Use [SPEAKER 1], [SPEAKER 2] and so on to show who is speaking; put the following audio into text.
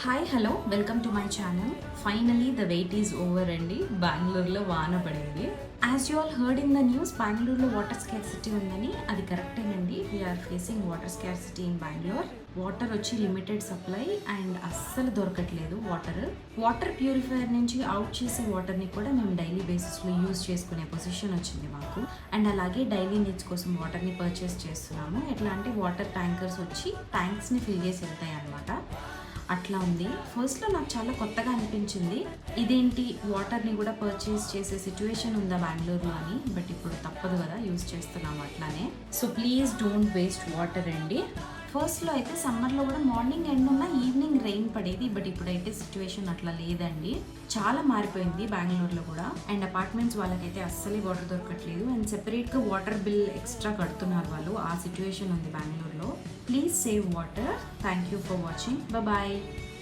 [SPEAKER 1] Hi hello welcome to my channel. Finally the wait is over అండి. బెంగళూరులో వాన పడింది. As you all heard in the news, బెంగళూరులో water scarcity ఉందని. అది కరెక్టేనండి. We are facing water scarcity in Bengaluru. Water వచ్చి లిమిటెడ్ సప్లై అండ్ అస్సలు దొరకట్లేదు వాటర్ ప్యూరిఫైయర్ నుంచి అవుట్ చేసే వాటర్ని కూడా మేము డైలీ బేసిస్లో యూజ్ చేసుకునే పొజిషన్ వచ్చింది మాకు. అండ్ అలాగే డైలీ నీడ్స్ కోసం వాటర్ని పర్చేస్ చేస్తున్నాము. ఎట్లా అంటే వాటర్ ట్యాంకర్స్ వచ్చి ట్యాంక్స్ని ఫిల్ చేసి వెళ్తాయి అన్నమాట. అట్లా ఉంది. ఫస్ట్లో నాకు చాలా కొత్తగా అనిపించింది, ఇదేంటి వాటర్ని కూడా పర్చేస్ చేసే సిచ్యువేషన్ ఉందా బెంగళూరులో అని. బట్ ఇప్పుడు తప్పదు కదా, యూజ్ చేస్తున్నాము అట్లానే. So please don't waste water అండి. ఫస్ట్లో అయితే సమ్మర్లో కూడా మార్నింగ్ ఎండ్ ఉన్న ఈవినింగ్ రెయిన్ పడేది. బట్ ఇప్పుడైతే సిచ్యువేషన్ అట్లా లేదండి. చాలా మారిపోయింది బెంగళూరులో కూడా. అండ్ అపార్ట్మెంట్స్ వాళ్ళకైతే అస్సలే వాటర్ దొరకట్లేదు. అండ్ సెపరేట్గా వాటర్ బిల్ ఎక్స్ట్రా కడుతున్నారు వాళ్ళు. ఆ సిచ్యువేషన్ ఉంది బెంగళూరులో. Please save water. Thank you for watching. Bye.